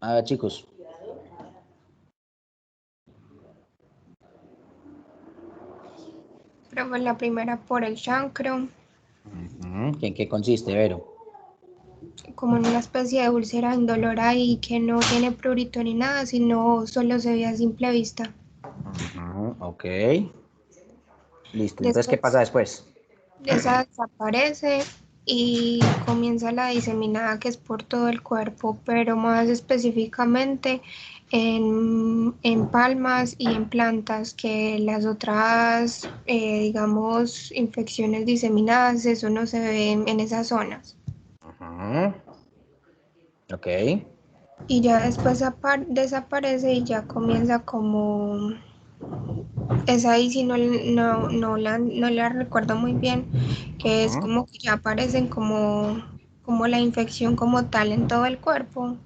A ver, chicos. Profe, la primera por el chancro, ¿En qué consiste, Vero? como en una especie de úlcera indolora y que no tiene prurito ni nada, sino solo se ve a simple vista. Ok. Listo. Entonces, ¿qué pasa Después después? esa desaparece y comienza la diseminada que es por todo el cuerpo, pero más específicamente en palmas y en plantas, que las otras, digamos, infecciones diseminadas, eso no se ve en esas zonas. Ujú. Ok. Y ya después desaparece y ya comienza como, esa ahí sí no la recuerdo muy bien, que es Ujú. como que ya aparecen como la infección como tal en todo el cuerpo.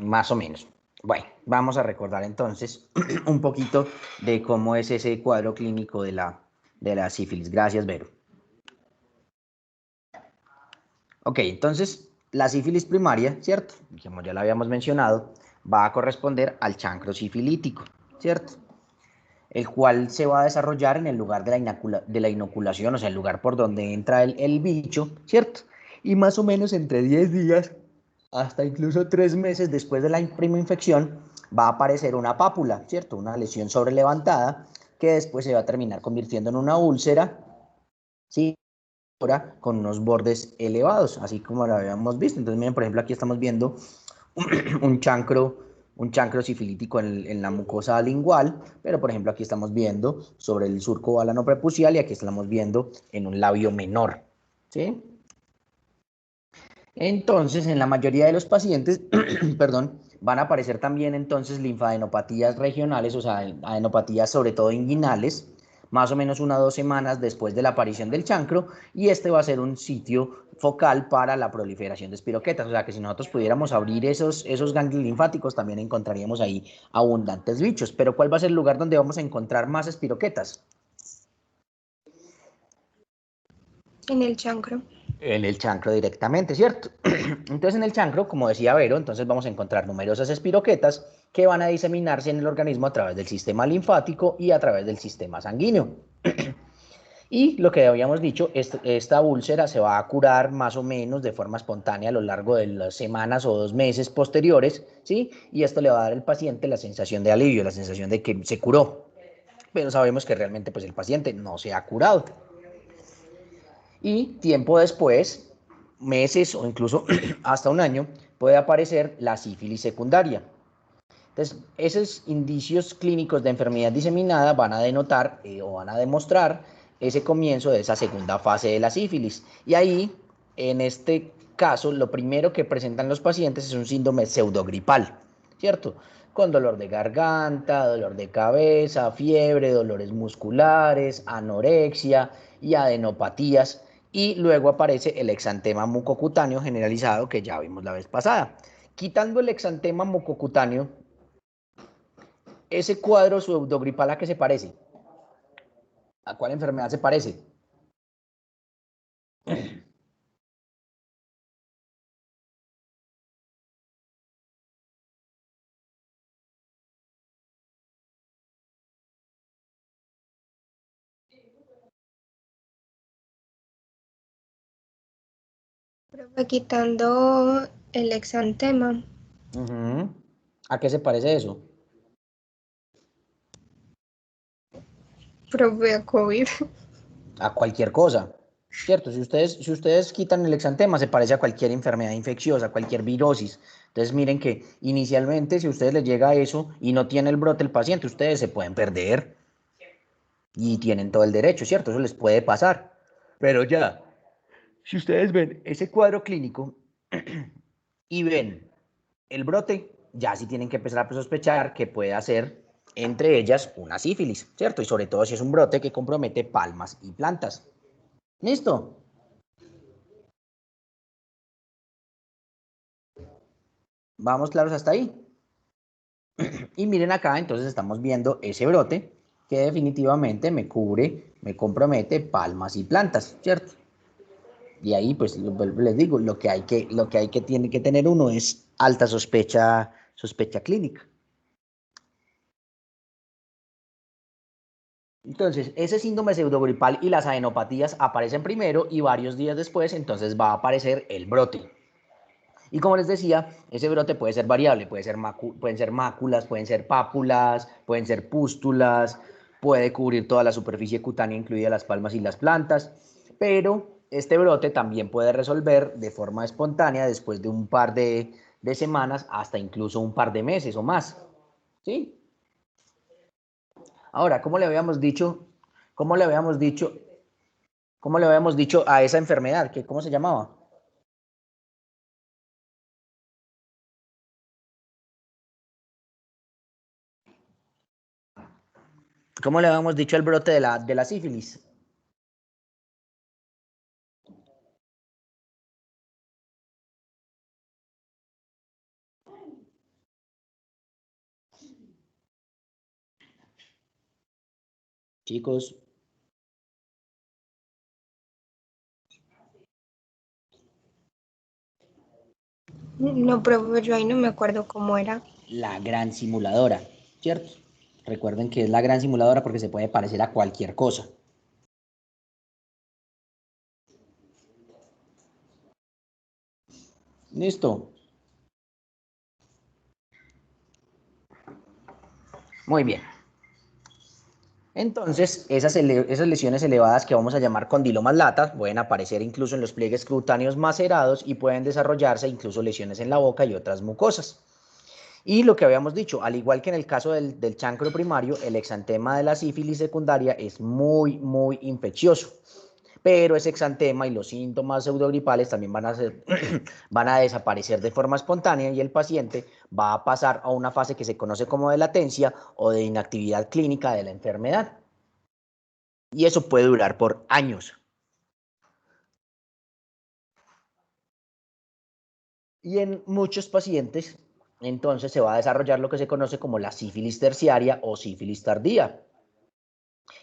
Más o menos. Bueno, vamos a recordar entonces un poquito de cómo es ese cuadro clínico de la sífilis. Gracias, Vero. Ok, entonces la sífilis primaria, ¿cierto? Como ya la habíamos mencionado, va a corresponder al chancro sifilítico, ¿cierto? El cual se va a desarrollar en el lugar de la inoculación, o sea, el lugar por donde entra el bicho, ¿cierto? Y más o menos entre 10 días hasta incluso 3 meses después de la prima infección va a aparecer una pápula, ¿cierto? Una lesión sobrelevantada que después se va a terminar convirtiendo en una úlcera, ¿sí? Ahora con unos bordes elevados, así como lo habíamos visto. Entonces, miren, por ejemplo, aquí estamos viendo un chancro, un chancro sifilítico en la mucosa lingual, pero por ejemplo aquí estamos viendo sobre el surco balano prepucial y aquí estamos viendo en un labio menor, ¿sí? Entonces, en la mayoría de los pacientes, perdón, van a aparecer también entonces linfadenopatías regionales, o sea, adenopatías sobre todo inguinales, más o menos 1 o 2 semanas después de la aparición del chancro, y este va a ser un sitio focal para la proliferación de espiroquetas, o sea que si nosotros pudiéramos abrir esos ganglios linfáticos, también encontraríamos ahí abundantes bichos. Pero ¿cuál va a ser el lugar donde vamos a encontrar más espiroquetas? En el chancro. En el chancro directamente, ¿cierto? Entonces en el chancro, como decía Vero, entonces vamos a encontrar numerosas espiroquetas que van a diseminarse en el organismo a través del sistema linfático y a través del sistema sanguíneo. Y lo que habíamos dicho, esta úlcera se va a curar más o menos de forma espontánea a lo largo de las semanas o 2 meses posteriores, ¿sí? Y esto le va a dar al paciente la sensación de alivio, la sensación de que se curó. Pero sabemos que realmente pues el paciente no se ha curado. Y tiempo después, meses o incluso hasta un año, puede aparecer la sífilis secundaria. Entonces, esos indicios clínicos de enfermedad diseminada van a denotar o van a demostrar ese comienzo de esa segunda fase de la sífilis. Y ahí, en este caso, lo primero que presentan los pacientes es un síndrome pseudogripal, ¿cierto? Con dolor de garganta, dolor de cabeza, fiebre, dolores musculares, anorexia y adenopatías. Y luego aparece el exantema mucocutáneo generalizado que ya vimos la vez pasada. Quitando el exantema mucocutáneo, ese cuadro pseudogripal, ¿a qué se parece? ¿A cuál enfermedad se parece? Profe, quitando el exantema. ¿A qué se parece eso? Profe, a COVID. A cualquier cosa, ¿cierto? Si ustedes quitan el exantema, se parece a cualquier enfermedad infecciosa, cualquier virosis. Entonces, miren que inicialmente, si a ustedes les llega eso y no tiene el brote el paciente, ustedes se pueden perder y tienen todo el derecho, ¿cierto? Eso les puede pasar. Pero ya, si ustedes ven ese cuadro clínico y ven el brote, ya sí tienen que empezar a sospechar que puede ser entre ellas una sífilis, ¿cierto? Y sobre todo si es un brote que compromete palmas y plantas. ¿Listo? ¿Vamos claros hasta ahí? Y miren acá, entonces estamos viendo ese brote que definitivamente me cubre, me compromete palmas y plantas, ¿cierto? Y ahí, pues, les digo, lo que hay que tiene que tener uno es alta sospecha clínica. Entonces, ese síndrome pseudogripal y las adenopatías aparecen primero y varios días después, entonces va a aparecer el brote. Y como les decía, ese brote puede ser variable, pueden ser máculas, pueden ser pápulas, pueden ser pústulas, puede cubrir toda la superficie cutánea, incluidas las palmas y las plantas, pero este brote también puede resolver de forma espontánea después de un par de semanas hasta incluso un par de meses o más. ¿Sí? Ahora, ¿cómo le habíamos dicho a esa enfermedad? ¿Cómo se llamaba? ¿Cómo le habíamos dicho al brote de la sífilis? Chicos, No, pero yo ahí no me acuerdo cómo era. la gran simuladora, ¿cierto? Recuerden que es la gran simuladora porque se puede parecer a cualquier cosa. ¿Listo? Muy bien. Entonces, esas lesiones elevadas que vamos a llamar condilomas lata pueden aparecer incluso en los pliegues cutáneos macerados y pueden desarrollarse incluso lesiones en la boca y otras mucosas. Y lo que habíamos dicho, al igual que en el caso del chancro primario, el exantema de la sífilis secundaria es muy, muy infeccioso. Pero ese exantema y los síntomas pseudogripales también van a desaparecer de forma espontánea y el paciente va a pasar a una fase que se conoce como de latencia o de inactividad clínica de la enfermedad. Y eso puede durar por años. Y en muchos pacientes, entonces se va a desarrollar lo que se conoce como la sífilis terciaria o sífilis tardía.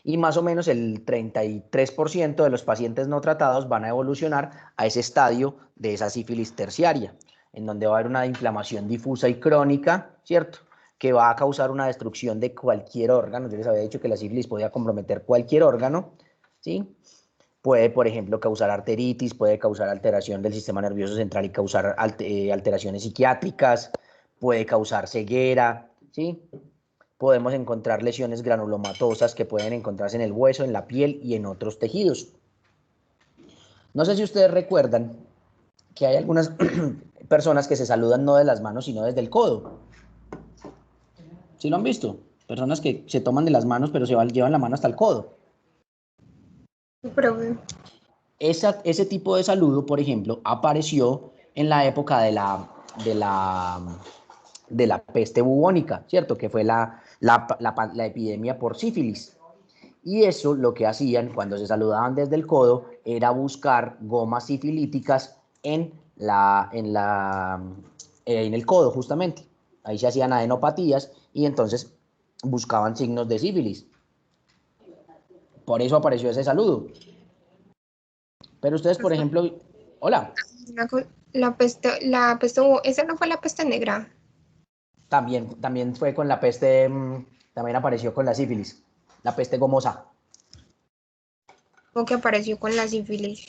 Y más o menos el 33% de los pacientes no tratados van a evolucionar a ese estadio de esa sífilis terciaria, en donde va a haber una inflamación difusa y crónica, ¿cierto? Que va a causar una destrucción de cualquier órgano. Yo les había dicho que la sífilis podía comprometer cualquier órgano, ¿sí? Puede, por ejemplo, causar arteritis, puede causar alteración del sistema nervioso central y causar alteraciones psiquiátricas, puede causar ceguera, ¿sí? Podemos encontrar lesiones granulomatosas que pueden encontrarse en el hueso, en la piel y en otros tejidos. No sé si ustedes recuerdan que hay algunas personas que se saludan no de las manos, sino desde el codo. ¿Sí lo han visto? Personas que se toman de las manos, pero llevan la mano hasta el codo. Pero, Ese tipo de saludo, por ejemplo, apareció en la época de la peste bubónica, ¿cierto? Que fue la epidemia por sífilis. Y eso lo que hacían cuando se saludaban desde el codo era buscar gomas sifilíticas en el codo, justamente. Ahí se hacían adenopatías y entonces buscaban signos de sífilis. Por eso apareció ese saludo. Pero ustedes, por ejemplo, hola, esa no fue la peste negra. también fue con la peste, también apareció con la sífilis, la peste gomosa. O que apareció con la sífilis.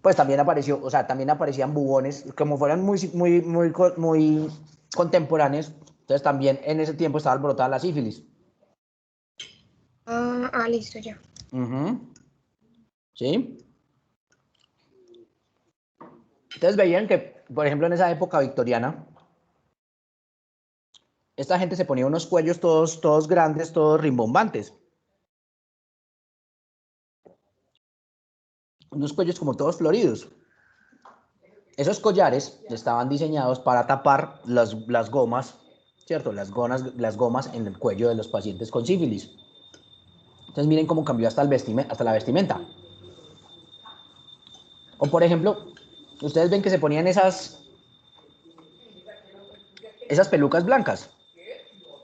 Pues también apareció, o sea, también aparecían bubones, como fueran muy contemporáneos, entonces también en ese tiempo estaba alborotada la sífilis. Listo ya. ¿Sí? Entonces veían que, por ejemplo, en esa época victoriana, esta gente se ponía unos cuellos todos grandes, todos rimbombantes. Unos cuellos como todos floridos. Esos collares estaban diseñados para tapar las gomas, ¿cierto? Las gomas en el cuello de los pacientes con sífilis. Entonces miren cómo cambió hasta la vestimenta. O por ejemplo, ustedes ven que se ponían esas pelucas blancas,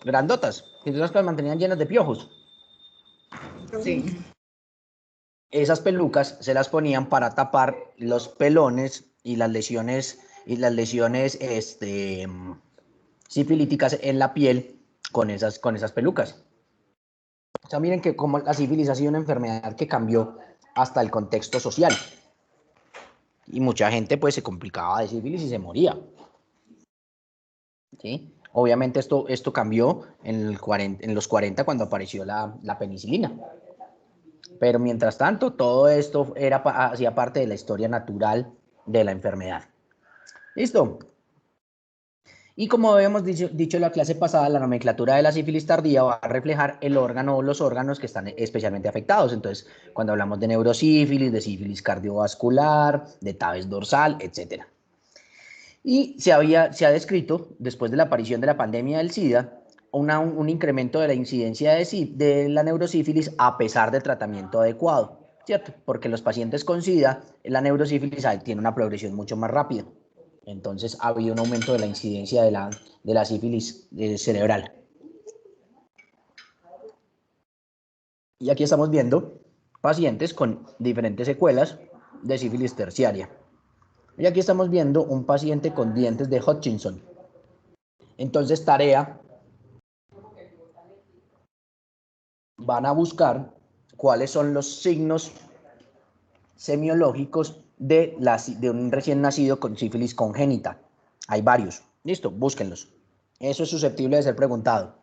grandotas, que entonces las mantenían llenas de piojos. Sí. Esas pelucas se las ponían para tapar los pelones y las lesiones y las lesiones sifilíticas en la piel con esas pelucas. O sea, miren que como la sífilis ha sido una enfermedad que cambió hasta el contexto social. Y mucha gente pues se complicaba de sífilis y se moría. ¿Sí? Obviamente esto cambió en los 40 cuando apareció la penicilina. Pero mientras tanto, todo esto hacía parte de la historia natural de la enfermedad. ¿Listo? Y como habíamos dicho en la clase pasada, la nomenclatura de la sífilis tardía va a reflejar el órgano o los órganos que están especialmente afectados. Entonces, cuando hablamos de neurosífilis, de sífilis cardiovascular, de tabes dorsal, etc. Y se ha descrito, después de la aparición de la pandemia del SIDA, un incremento de la incidencia de la neurosífilis a pesar del tratamiento adecuado, ¿cierto? Porque los pacientes con SIDA, la neurosífilis tiene una progresión mucho más rápida. Entonces ha habido un aumento de la incidencia de la sífilis cerebral. Y aquí estamos viendo pacientes con diferentes secuelas de sífilis terciaria. Y aquí estamos viendo un paciente con dientes de Hutchinson. Entonces, van a buscar cuáles son los signos semiológicos de un recién nacido con sífilis congénita. Hay varios. Listo, búsquenlos. Eso es susceptible de ser preguntado.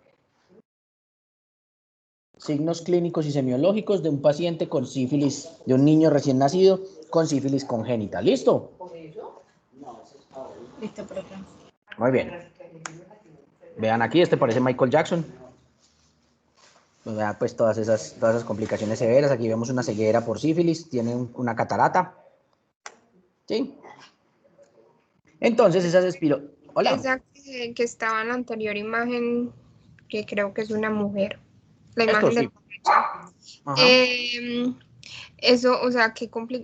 Signos clínicos y semiológicos de un paciente con sífilis, de un niño recién nacido con sífilis congénita. ¿Listo? Listo, profe. Muy bien. Vean aquí, parece Michael Jackson. Vean pues todas esas complicaciones severas. Aquí vemos una ceguera por sífilis, tiene una catarata. ¿Sí? Entonces esas Hola. Esa que estaba en la anterior imagen, que creo que es una mujer. La Esto imagen de sí. la derecha. Eso, o sea,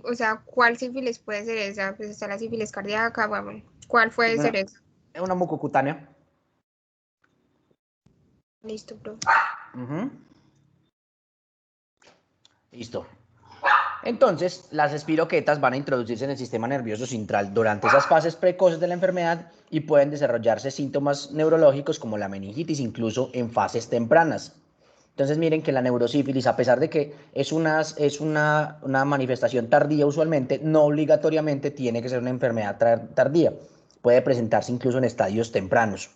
o sea, ¿cuál sífilis puede ser esa? Pues está la sífilis cardíaca, bueno, ¿cuál puede ser esa? Es una mucocutánea. Listo, bro. Listo. Entonces, las espiroquetas van a introducirse en el sistema nervioso central durante esas fases precoces de la enfermedad y pueden desarrollarse síntomas neurológicos como la meningitis, incluso en fases tempranas. Entonces, miren que la neurosífilis, a pesar de que es una manifestación tardía usualmente, no obligatoriamente tiene que ser una enfermedad tardía. Puede presentarse incluso en estadios tempranos.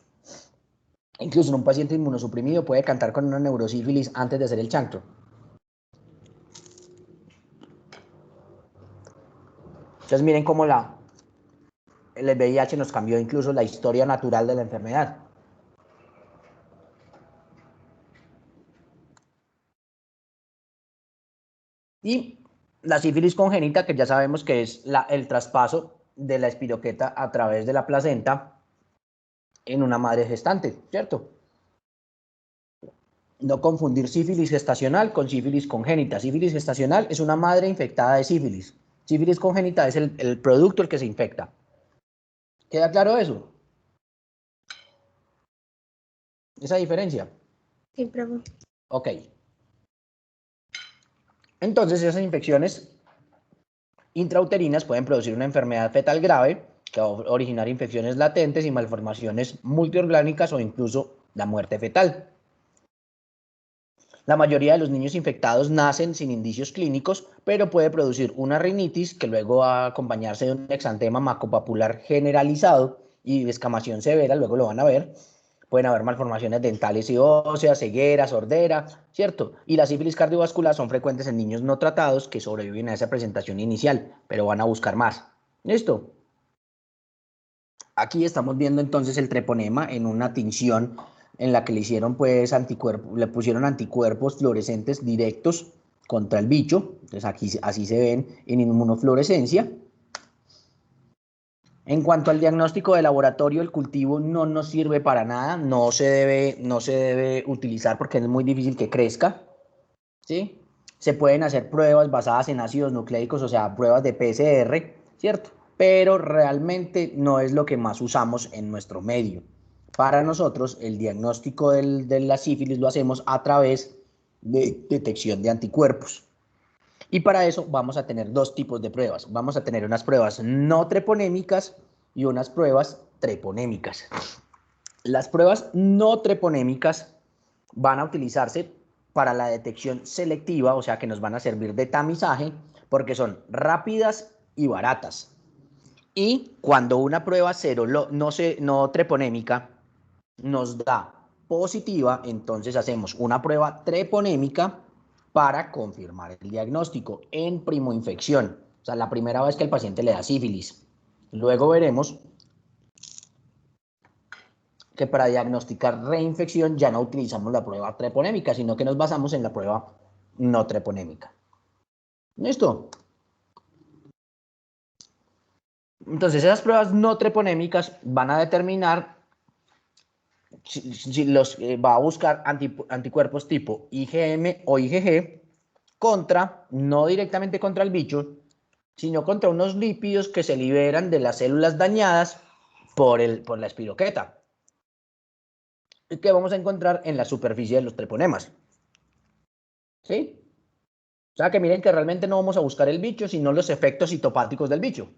Incluso en un paciente inmunosuprimido puede cantar con una neurosífilis antes de hacer el chancro. Entonces miren cómo el VIH nos cambió incluso la historia natural de la enfermedad. Y la sífilis congénita, que ya sabemos que es el traspaso de la espiroqueta a través de la placenta en una madre gestante, ¿cierto? No confundir sífilis gestacional con sífilis congénita. Sífilis gestacional es una madre infectada de sífilis. Sífilis congénita es el producto el que se infecta. ¿Queda claro eso? ¿Esa diferencia? Sí, profe. Ok. Entonces esas infecciones intrauterinas pueden producir una enfermedad fetal grave que va a originar infecciones latentes y malformaciones multiorgánicas o incluso la muerte fetal. La mayoría de los niños infectados nacen sin indicios clínicos, pero puede producir una rinitis que luego va a acompañarse de un exantema maculopapular generalizado y descamación severa, luego lo van a ver. Pueden haber malformaciones dentales y óseas, ceguera, sordera, ¿cierto? Y la sífilis cardiovascular son frecuentes en niños no tratados que sobreviven a esa presentación inicial, pero van a buscar más. ¿Listo? Aquí estamos viendo entonces el treponema en una tinción en la que le hicieron pues le pusieron anticuerpos fluorescentes directos contra el bicho. Entonces aquí así se ven en inmunofluorescencia. En cuanto al diagnóstico de laboratorio, el cultivo no nos sirve para nada, no se debe utilizar porque es muy difícil que crezca, ¿sí? Se pueden hacer pruebas basadas en ácidos nucleicos, o sea, pruebas de PCR, ¿cierto? Pero realmente no es lo que más usamos en nuestro medio. Para nosotros, el diagnóstico de la sífilis lo hacemos a través de detección de anticuerpos. Y para eso vamos a tener dos tipos de pruebas. Vamos a tener unas pruebas no treponémicas y unas pruebas treponémicas. Las pruebas no treponémicas van a utilizarse para la detección selectiva, o sea que nos van a servir de tamizaje, porque son rápidas y baratas. Y cuando una prueba no treponémica nos da positiva, entonces hacemos una prueba treponémica para confirmar el diagnóstico en primoinfección. O sea, la primera vez que el paciente le da sífilis. Luego veremos que para diagnosticar reinfección ya no utilizamos la prueba treponémica, sino que nos basamos en la prueba no treponémica. ¿Listo? Entonces, esas pruebas no treponémicas van a determinar si va a buscar anticuerpos tipo IgM o IgG no directamente contra el bicho, sino contra unos lípidos que se liberan de las células dañadas por la espiroqueta, y que vamos a encontrar en la superficie de los treponemas. ¿Sí? O sea que miren que realmente no vamos a buscar el bicho, sino los efectos citopáticos del bicho.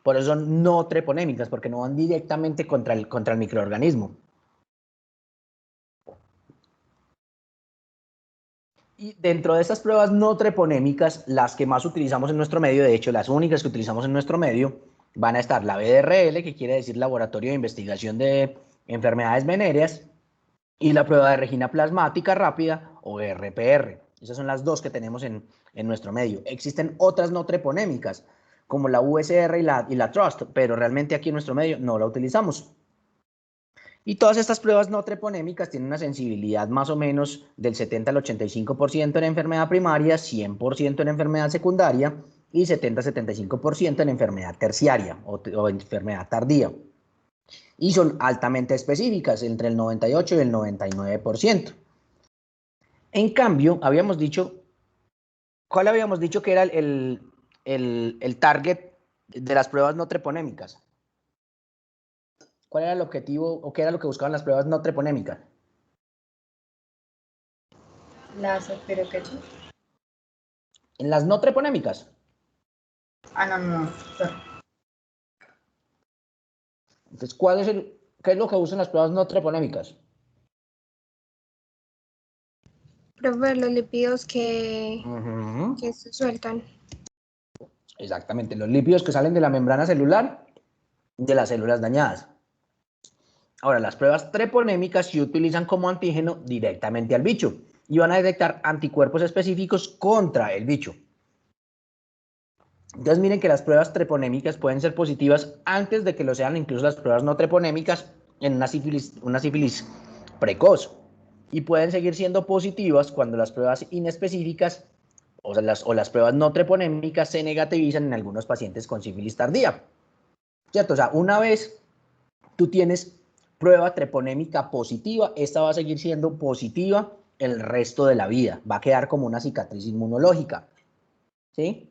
Por eso son no treponémicas, porque no van directamente contra el microorganismo. Y dentro de estas pruebas no treponémicas, las que más utilizamos en nuestro medio, de hecho las únicas que utilizamos en nuestro medio, van a estar la BDRL, que quiere decir Laboratorio de Investigación de Enfermedades Venéreas, y la prueba de regina plasmática rápida, o RPR. Esas son las dos que tenemos en nuestro medio. Existen otras no treponémicas, como la USR y la TRUST, pero realmente aquí en nuestro medio no la utilizamos. Y todas estas pruebas no treponémicas tienen una sensibilidad más o menos del 70 al 85% en enfermedad primaria, 100% en enfermedad secundaria y 70-75% en enfermedad terciaria o enfermedad tardía. Y son altamente específicas, entre el 98 y el 99%. En cambio, habíamos dicho, ¿cuál habíamos dicho que era el target de las pruebas no treponémicas? ¿Cuál era el objetivo o qué era lo que buscaban las pruebas no treponémicas? Las espiroquetas. En las no treponémicas. No. Sorry. Entonces, ¿qué es lo que usan las pruebas no treponémicas? Profe, los lípidos que se sueltan. Exactamente, los lípidos que salen de la membrana celular de las células dañadas. Ahora, las pruebas treponémicas se utilizan como antígeno directamente al bicho y van a detectar anticuerpos específicos contra el bicho. Entonces miren que las pruebas treponémicas pueden ser positivas antes de que lo sean incluso las pruebas no treponémicas en una sífilis precoz, y pueden seguir siendo positivas cuando las pruebas inespecíficas o las pruebas no treponémicas se negativizan en algunos pacientes con sífilis tardía. ¿Cierto? O sea, una vez tú tienes prueba treponémica positiva, esta va a seguir siendo positiva el resto de la vida, va a quedar como una cicatriz inmunológica. ¿Sí?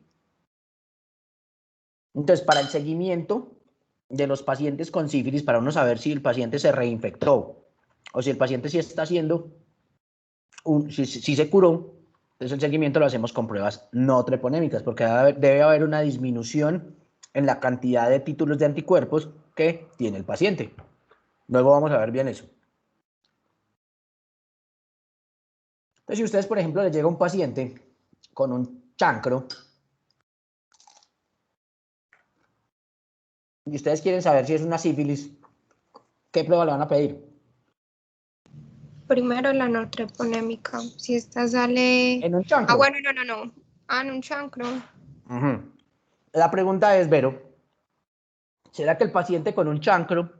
Entonces, para el seguimiento de los pacientes con sífilis, para uno saber si el paciente se reinfectó o si el paciente sí está haciendo, si se curó, entonces el seguimiento lo hacemos con pruebas no treponémicas, porque debe haber una disminución en la cantidad de títulos de anticuerpos que tiene el paciente. Luego vamos a ver bien eso. Entonces, si ustedes, por ejemplo, les llega un paciente con un chancro y ustedes quieren saber si es una sífilis, ¿qué prueba le van a pedir? Primero la no treponémica. Si esta sale... En un chancro. Ah, bueno, no. En un chancro. La pregunta es, Vero, ¿será que el paciente con un chancro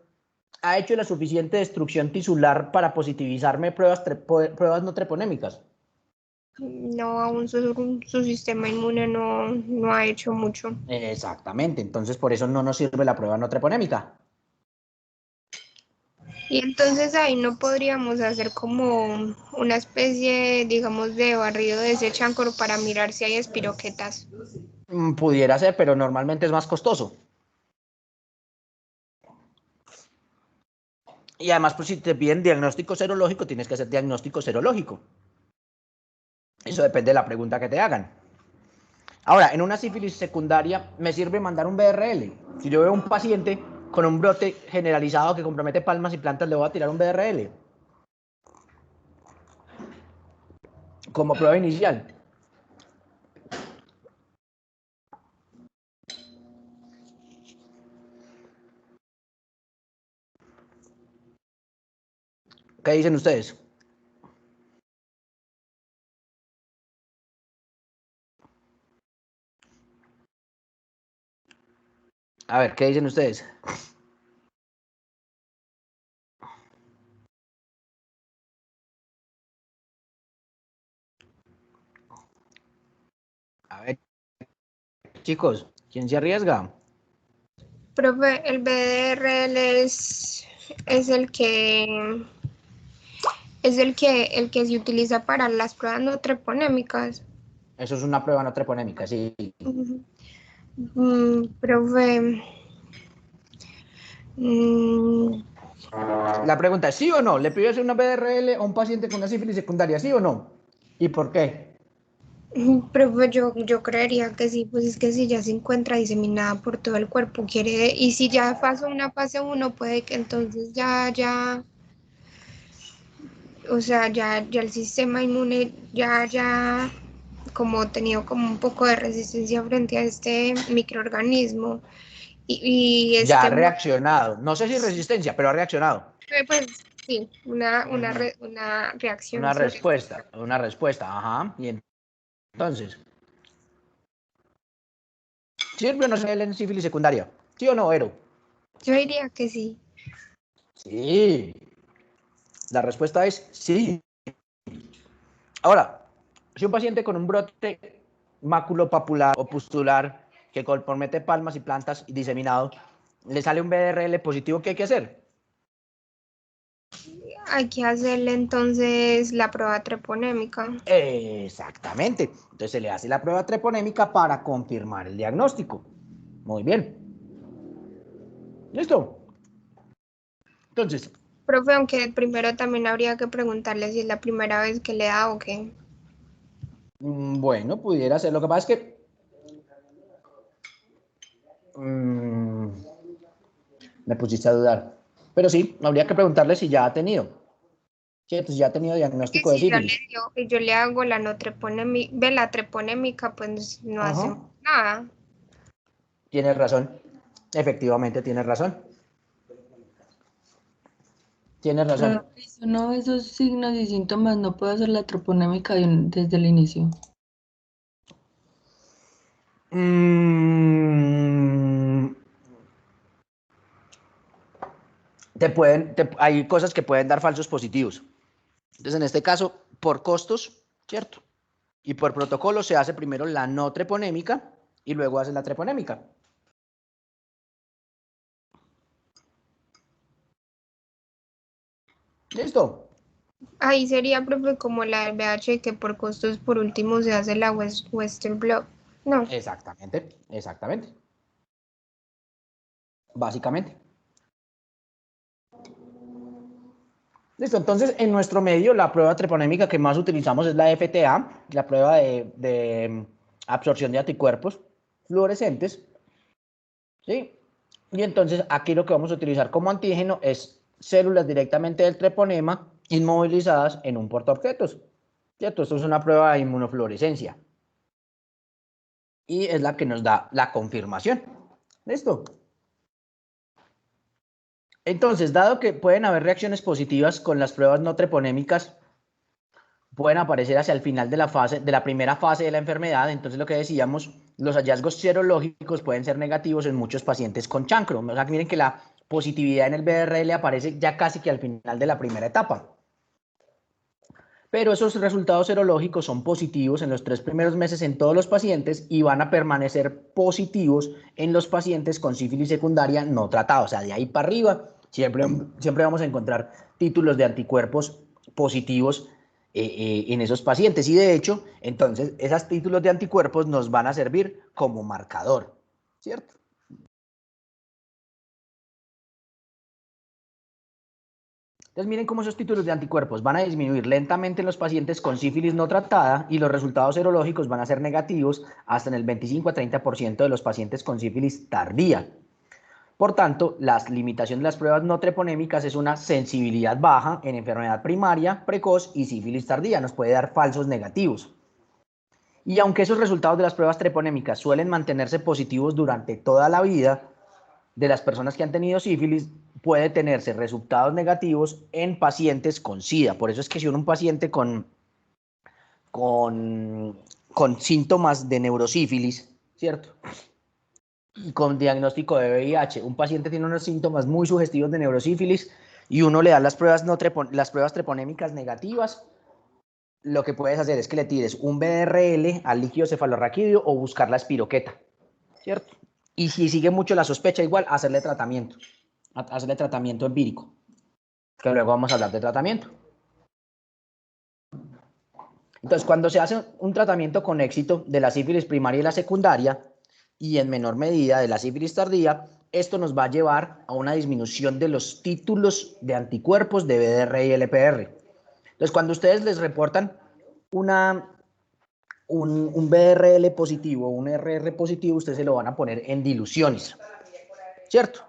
ha hecho la suficiente destrucción tisular para positivizarme pruebas no treponémicas? No, aún su sistema inmune no ha hecho mucho. Exactamente, entonces por eso no nos sirve la prueba no treponémica. Y entonces ahí no podríamos hacer como una especie, digamos, de barrido de ese chancro para mirar si hay espiroquetas. Pudiera ser, pero normalmente es más costoso. Y además, pues si te piden diagnóstico serológico, tienes que hacer diagnóstico serológico. Eso depende de la pregunta que te hagan. Ahora, en una sífilis secundaria me sirve mandar un BRL. Si yo veo un paciente con un brote generalizado que compromete palmas y plantas, le voy a tirar un BRL como prueba inicial. ¿Qué dicen ustedes? A ver, ¿qué dicen ustedes? A ver, chicos, ¿quién se arriesga? Profe, el BDRL es el que se utiliza para las pruebas no treponémicas. Eso es una prueba no treponémica, sí. Profe, La pregunta es, ¿sí o no? ¿Le pidió hacer una BRL a un paciente con una sífilis secundaria, sí o no? ¿Y por qué? profe, yo creería que sí, pues es que si ya se encuentra diseminada por todo el cuerpo, y si ya pasó una fase 1, puede que entonces o sea, ya el sistema inmune ya como tenido como un poco de resistencia frente a este microorganismo y Ya ha este, reaccionado. No sé si resistencia, pero ha reaccionado. pues sí, una reacción Una sobre. respuesta, una respuesta, ajá. Y entonces, ¿sirve o no sirve en sífilis secundaria? ¿Sí o no, Ero? Yo diría que sí. Sí. La respuesta es sí. Ahora, si un paciente con un brote maculopapular o pustular que compromete palmas y plantas y diseminado, le sale un BRL positivo, ¿qué hay que hacer? Hay que hacerle entonces la prueba treponémica. Exactamente. Entonces se le hace la prueba treponémica para confirmar el diagnóstico. Muy bien. ¿Listo? Entonces, Profe, aunque primero también habría que preguntarle si es la primera vez que le da o qué. bueno, pudiera ser. Lo que pasa es que me pusiste a dudar. Pero sí, habría que preguntarle si ya ha tenido. ¿Cierto? Si ya ha tenido Que diagnóstico de si ya le sífilis. dio y yo le hago la no treponémica, ve la treponémica, pues no hacemos Ajá. nada. Tienes razón. Efectivamente, tienes razón. Tienes razón. Pero si uno ve esos signos y síntomas, no puede hacer la troponémica desde el inicio. Mm, hay cosas que pueden dar falsos positivos. Entonces, en este caso, por costos, ¿cierto? Y por protocolo se hace primero la no treponémica y luego hace la treponémica. ¿Listo? Ahí sería, profe, como la del VH, que por costos por último se hace la Western Blot. No. Exactamente, exactamente. Básicamente. Listo, entonces en nuestro medio la prueba treponémica que más utilizamos es la FTA, la prueba de absorción de anticuerpos fluorescentes, ¿sí? Y entonces aquí lo que vamos a utilizar como antígeno es células directamente del treponema inmovilizadas en un portaobjetos, ¿cierto? Esto es una prueba de inmunofluorescencia y es la que nos da la confirmación. ¿Listo? Entonces, dado que pueden haber reacciones positivas con las pruebas no treponémicas, pueden aparecer hacia el final de la primera fase de la enfermedad. Entonces, lo que decíamos, los hallazgos serológicos pueden ser negativos en muchos pacientes con chancro. O sea, que miren que la positividad en el BRL aparece ya casi que al final de la primera etapa. Pero esos resultados serológicos son positivos en los 3 primeros meses en todos los pacientes y van a permanecer positivos en los pacientes con sífilis secundaria no tratada. O sea, de ahí para arriba siempre vamos a encontrar títulos de anticuerpos positivos en esos pacientes. Y de hecho, entonces, esos títulos de anticuerpos nos van a servir como marcador, ¿cierto? Entonces miren cómo esos títulos de anticuerpos van a disminuir lentamente en los pacientes con sífilis no tratada y los resultados serológicos van a ser negativos hasta en el 25 a 30% de los pacientes con sífilis tardía. Por tanto, la limitación de las pruebas no treponémicas es una sensibilidad baja en enfermedad primaria, precoz y sífilis tardía. Nos puede dar falsos negativos. Y aunque esos resultados de las pruebas treponémicas suelen mantenerse positivos durante toda la vida de las personas que han tenido sífilis, puede tenerse resultados negativos en pacientes con SIDA. Por eso es que si un paciente con síntomas de neurosífilis, ¿cierto? Y con diagnóstico de VIH, un paciente tiene unos síntomas muy sugestivos de neurosífilis y uno le da las pruebas, las pruebas treponémicas negativas, lo que puedes hacer es que le tires un BRL al líquido cefalorraquídeo o buscar la espiroqueta, ¿cierto? Y si sigue mucho la sospecha, igual hacerle tratamiento empírico, que luego vamos a hablar de tratamiento. Entonces, cuando se hace un tratamiento con éxito de la sífilis primaria y la secundaria, y en menor medida de la sífilis tardía, esto nos va a llevar a una disminución de los títulos de anticuerpos de BDR y LPR. Entonces, cuando ustedes les reportan un BRL positivo, un RR positivo, ustedes se lo van a poner en diluciones, ¿cierto?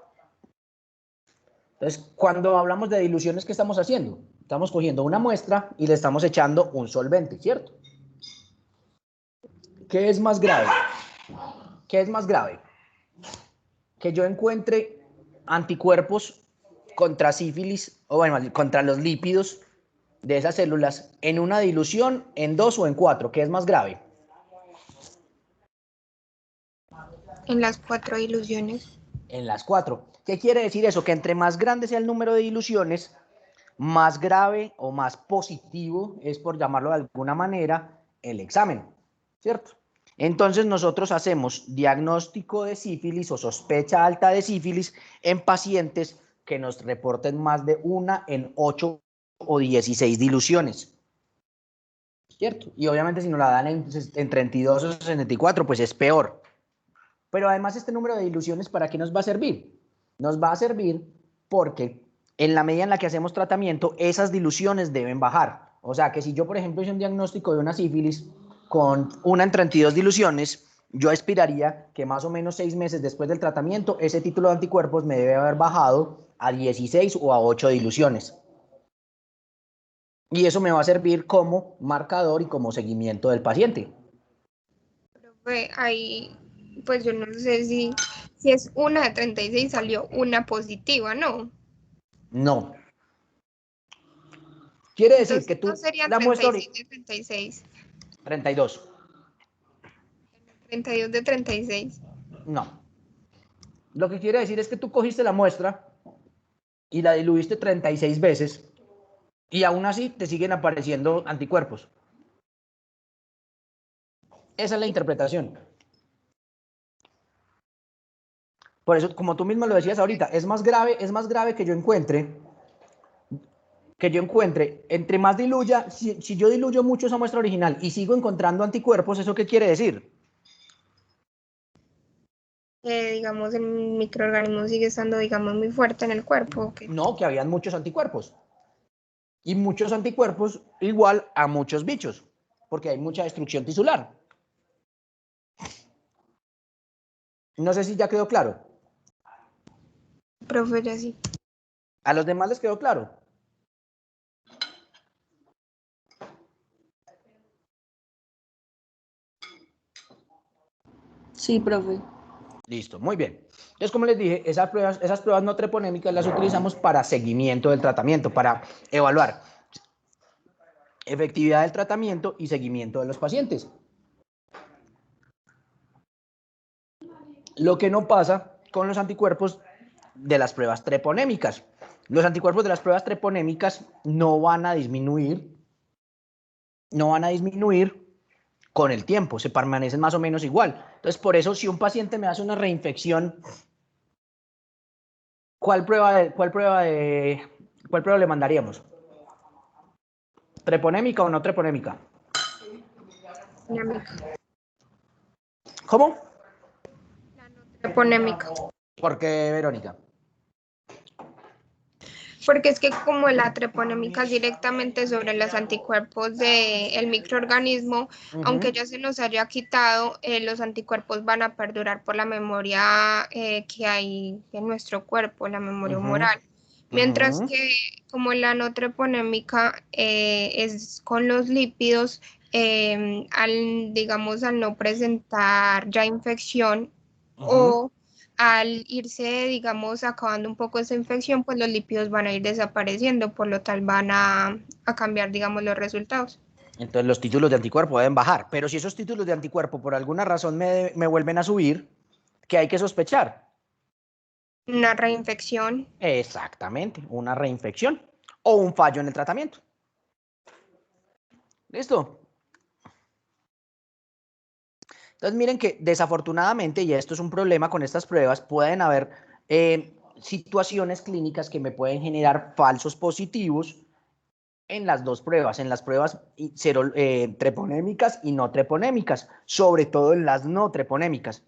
Entonces, cuando hablamos de diluciones, ¿qué estamos haciendo? Estamos cogiendo una muestra y le estamos echando un solvente, ¿cierto? ¿Qué es más grave? ¿Qué es más grave? Que yo encuentre anticuerpos contra sífilis, o bueno, contra los lípidos de esas células en una dilución, en 2 o en 4. ¿Qué es más grave? En las 4 diluciones. En las 4. ¿Qué quiere decir eso? Que entre más grande sea el número de diluciones, más grave o más positivo es, por llamarlo de alguna manera, el examen, ¿cierto? Entonces nosotros hacemos diagnóstico de sífilis o sospecha alta de sífilis en pacientes que nos reporten más de una en 8 o 16 diluciones, ¿cierto? Y obviamente si nos la dan en 32 o 64, pues es peor. Pero además este número de diluciones, ¿para qué nos va a servir? Nos va a servir porque en la medida en la que hacemos tratamiento, esas diluciones deben bajar. O sea, que si yo, por ejemplo, hice un diagnóstico de una sífilis con una en 32 diluciones, yo aspiraría que más o menos 6 meses después del tratamiento, ese título de anticuerpos me debe haber bajado a 16 o a 8 diluciones. Y eso me va a servir como marcador y como seguimiento del paciente. Profe, ahí, pues yo no sé si es una de 36 salió una positiva, ¿no? No. Quiere decir Entonces que no tú serían la muestra 36 de 36, 32. 32 de 36. No. Lo que quiere decir es que tú cogiste la muestra y la diluiste 36 veces y aún así te siguen apareciendo anticuerpos. Esa es la interpretación. Por eso, como tú mismo lo decías ahorita, es más grave que yo encuentre, entre más diluya, si yo diluyo mucho esa muestra original y sigo encontrando anticuerpos, ¿eso qué quiere decir? Digamos, el microorganismo sigue estando, digamos, muy fuerte en el cuerpo. ¿Okay? No, que habían muchos anticuerpos. Y muchos anticuerpos igual a muchos bichos, porque hay mucha destrucción tisular. No sé si ya quedó claro. Profe, ya sí. ¿A los demás les quedó claro? Sí, profe. Listo, muy bien. Entonces, como les dije, esas pruebas no treponémicas las utilizamos para seguimiento del tratamiento, para evaluar efectividad del tratamiento y seguimiento de los pacientes. Lo que no pasa con los anticuerpos de las pruebas treponémicas. Los anticuerpos de las pruebas treponémicas no van a disminuir con el tiempo, se permanecen más o menos igual. Entonces, por eso, si un paciente me hace una reinfección, ¿cuál prueba le mandaríamos? ¿Treponémica o no treponémica? Ponémica. ¿Cómo? La no treponémica. ¿Por qué, Verónica? Porque es que como la treponémica es directamente sobre los anticuerpos del microorganismo, aunque ya se los haya quitado, los anticuerpos van a perdurar por la memoria que hay en nuestro cuerpo, la memoria humoral. Mientras que como la no treponémica es con los lípidos, digamos, al no presentar ya infección o al irse, digamos, acabando un poco esa infección, pues los lípidos van a ir desapareciendo, por lo tal van a cambiar, digamos, los resultados. Entonces los títulos de anticuerpo deben bajar, pero si esos títulos de anticuerpo por alguna razón me vuelven a subir, ¿qué hay que sospechar? Una reinfección. Exactamente, una reinfección o un fallo en el tratamiento. ¿Listo? Entonces miren que desafortunadamente, y esto es un problema con estas pruebas, pueden haber situaciones clínicas que me pueden generar falsos positivos en las dos pruebas, en las pruebas treponémicas y no treponémicas, sobre todo en las no treponémicas.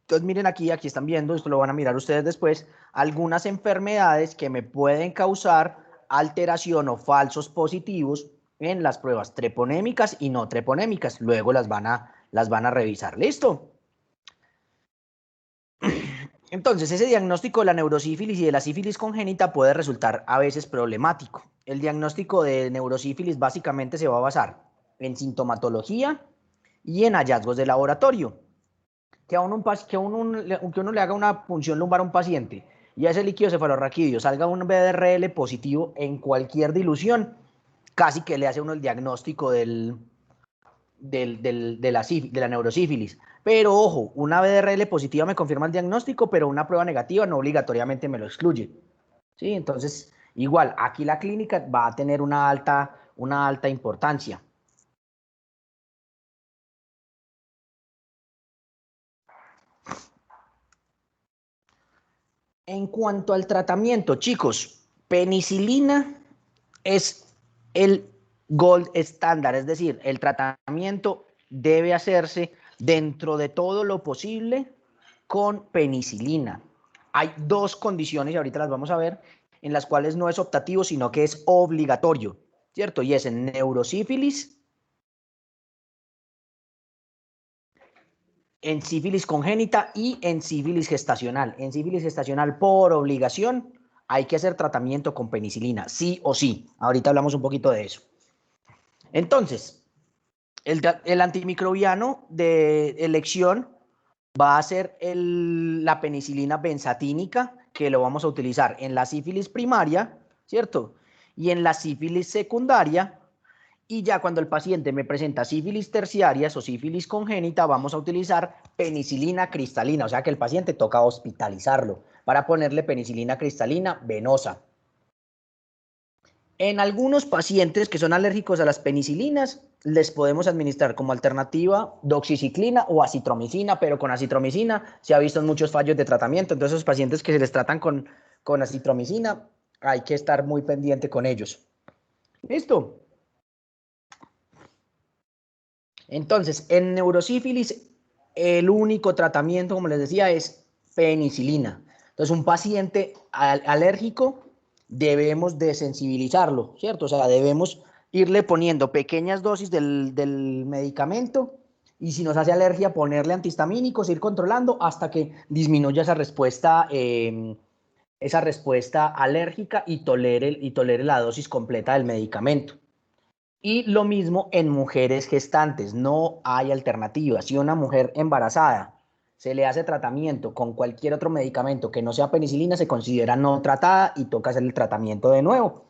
Entonces miren aquí están viendo, esto lo van a mirar ustedes después, algunas enfermedades que me pueden causar alteración o falsos positivos en las pruebas treponémicas y no treponémicas. Luego las van a revisar. ¿Listo? Entonces, ese diagnóstico de la neurosífilis y de la sífilis congénita puede resultar a veces problemático. El diagnóstico de neurosífilis básicamente se va a basar en sintomatología y en hallazgos de laboratorio. Que uno le haga una punción lumbar a un paciente y a ese líquido cefalorraquídeo salga un BDRL positivo en cualquier dilución, casi que le hace uno el diagnóstico de la neurosífilis. Pero ojo, una BDRL positiva me confirma el diagnóstico, pero una prueba negativa no obligatoriamente me lo excluye. ¿Sí? Entonces, igual, aquí la clínica va a tener una alta importancia. En cuanto al tratamiento, chicos, penicilina es el gold estándar, es decir, el tratamiento debe hacerse dentro de todo lo posible con penicilina. Hay dos condiciones, y ahorita las vamos a ver, en las cuales no es optativo, sino que es obligatorio, ¿cierto? Y es en neurosífilis, en sífilis congénita y en sífilis gestacional. En sífilis gestacional, por obligación, hay que hacer tratamiento con penicilina, sí o sí. Ahorita hablamos un poquito de eso. Entonces, el antimicrobiano de elección va a ser la penicilina benzatínica, que lo vamos a utilizar en la sífilis primaria, ¿cierto? Y en la sífilis secundaria. Y ya cuando el paciente me presenta sífilis terciarias o sífilis congénita, vamos a utilizar penicilina cristalina, o sea que el paciente toca hospitalizarlo para ponerle penicilina cristalina venosa. En algunos pacientes que son alérgicos a las penicilinas, les podemos administrar como alternativa doxiciclina o acitromicina, pero con acitromicina se ha visto en muchos fallos de tratamiento. Entonces, esos pacientes que se les tratan con acitromicina, hay que estar muy pendiente con ellos. ¿Listo? Entonces, en neurosífilis, el único tratamiento, como les decía, es penicilina. Entonces, un paciente alérgico debemos desensibilizarlo, ¿cierto? O sea, debemos irle poniendo pequeñas dosis del medicamento y si nos hace alergia, ponerle antihistamínicos, ir controlando hasta que disminuya esa respuesta alérgica y tolere la dosis completa del medicamento. Y lo mismo en mujeres gestantes, no hay alternativa. Si una mujer embarazada se le hace tratamiento con cualquier otro medicamento que no sea penicilina, se considera no tratada y toca hacer el tratamiento de nuevo.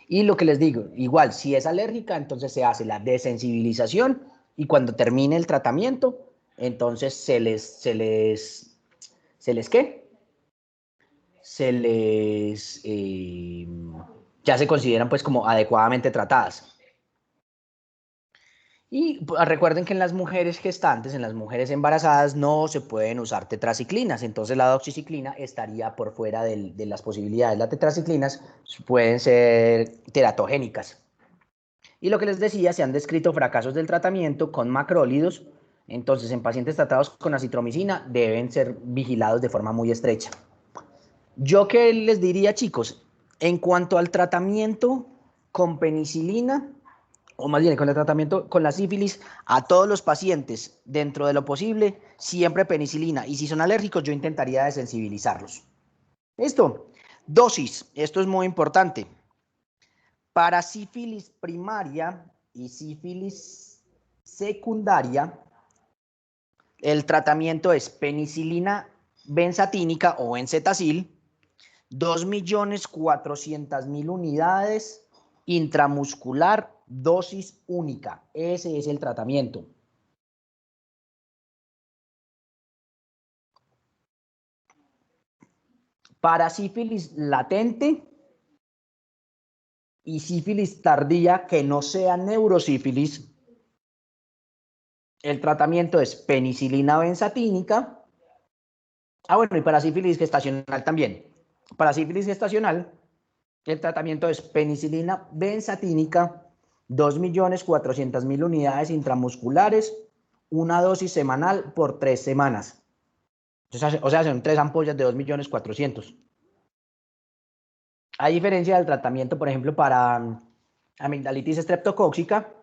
Y lo que les digo, igual, si es alérgica, entonces se hace la desensibilización y cuando termine el tratamiento, entonces ¿qué? Ya se consideran pues como adecuadamente tratadas. Y recuerden que en las mujeres gestantes, en las mujeres embarazadas, no se pueden usar tetraciclinas. Entonces la doxiciclina estaría por fuera de las posibilidades. Las tetraciclinas pueden ser teratogénicas. Y lo que les decía, se han descrito fracasos del tratamiento con macrólidos. Entonces, en pacientes tratados con acitromicina deben ser vigilados de forma muy estrecha. Yo qué les diría, chicos, En cuanto al tratamiento con penicilina, o más bien con el tratamiento con la sífilis, a todos los pacientes, dentro de lo posible, siempre penicilina. Y si son alérgicos, yo intentaría desensibilizarlos. ¿Listo? Dosis, esto es muy importante. Para sífilis primaria y sífilis secundaria, el tratamiento es penicilina benzatínica o benzetacil, 2.400.000 unidades intramuscular, dosis única. Ese es el tratamiento. Para sífilis latente y sífilis tardía que no sea neurosífilis, el tratamiento es penicilina benzatínica. Bueno, y para sífilis gestacional también. Para sífilis gestacional, el tratamiento es penicilina benzatínica, 2.400.000 unidades intramusculares, una dosis semanal por 3 semanas. O sea, son 3 ampollas de 2.400.000. A diferencia del tratamiento, por ejemplo, para amigdalitis estreptocóxica,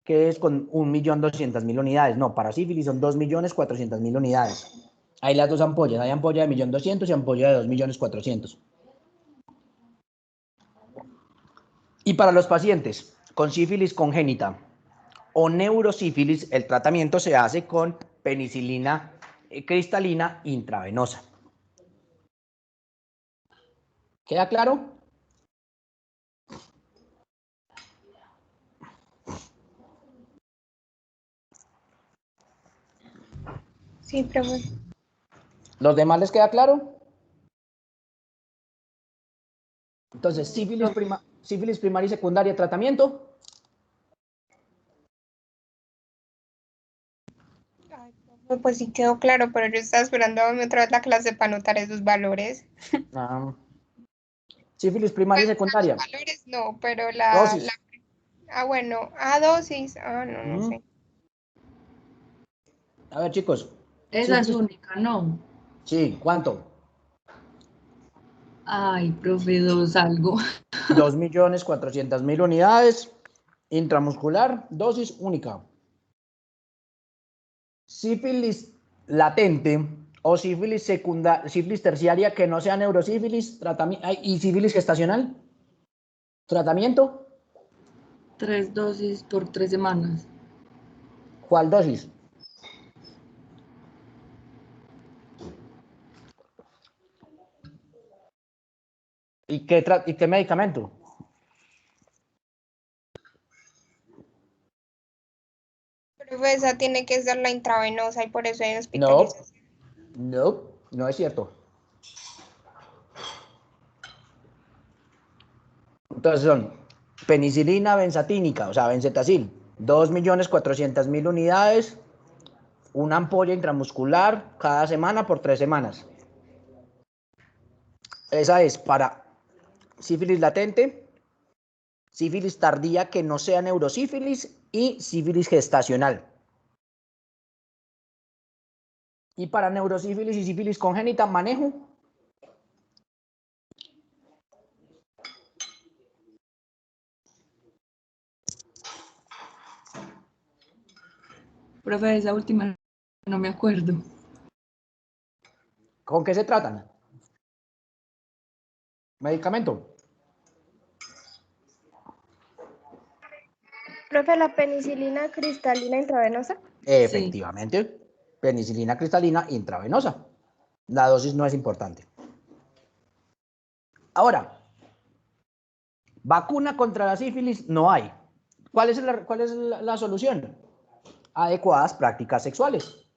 que es con 1.200.000 unidades. No, para sífilis son 2.400.000 unidades. Hay las dos ampollas, hay ampolla de 1.200.000 y ampolla de 2.400.000. Y para los pacientes con sífilis congénita o neurosífilis, el tratamiento se hace con penicilina cristalina intravenosa. ¿Queda claro? Sí, profe. ¿Los demás les queda claro? Entonces, sífilis primaria y secundaria, tratamiento. Ay, profe, pues sí quedó claro, pero yo estaba esperando otra vez la clase para anotar esos valores. Sífilis primaria y Pues, secundaria. los valores no, pero Dosis. bueno, dosis, no sé. A ver, chicos. Esa es única, ¿no? Sí, ¿cuánto? Ay, profe, 2 algo. 2.400.000 unidades intramuscular, dosis única. Sífilis latente o sífilis sífilis terciaria que no sea neurosífilis, y sífilis gestacional, tratamiento. 3 dosis por 3 semanas. ¿Cuál dosis? ¿Y qué medicamento? Profe, esa tiene que ser la intravenosa y por eso hay No, hospitalización. no es cierto. Entonces son penicilina benzatínica, o sea, benzetacil, 2.400.000 unidades, una ampolla intramuscular cada semana por 3 semanas. Esa es para sífilis latente, sífilis tardía que no sea neurosífilis y sífilis gestacional. Y para neurosífilis y sífilis congénita, manejo. Profe, esa última no me acuerdo. ¿Con qué se tratan? Medicamento. Profe, la penicilina cristalina intravenosa. Efectivamente, penicilina cristalina intravenosa. La dosis no es importante. Ahora, vacuna contra la sífilis no hay. ¿Cuál es la solución? Adecuadas prácticas sexuales.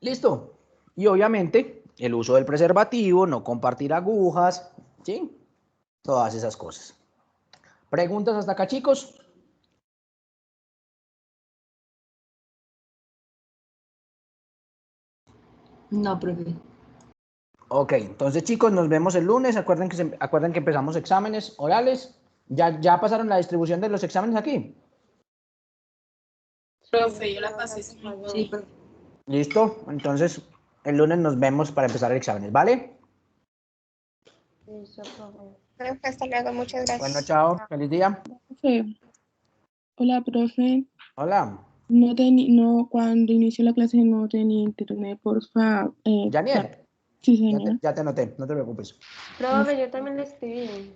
Listo. Y obviamente el uso del preservativo, no compartir agujas, ¿sí? Todas esas cosas. ¿Preguntas hasta acá, chicos? No, profe. Ok, entonces chicos, nos vemos el lunes. Acuerden que empezamos exámenes orales. ¿Ya pasaron la distribución de los exámenes aquí? Profe, yo la pasé. Sí, profe. ¿Listo? Entonces, el lunes nos vemos para empezar exámenes, ¿vale? Listo, profe. Bueno, hasta luego, muchas gracias. Bueno, chao. Feliz día. Profe, hola, profe. Hola. No, cuando inició la clase no tenía internet, porfa. Janier, Sí, señor. ya te anoté, no te preocupes. Profe, yo también le escribí.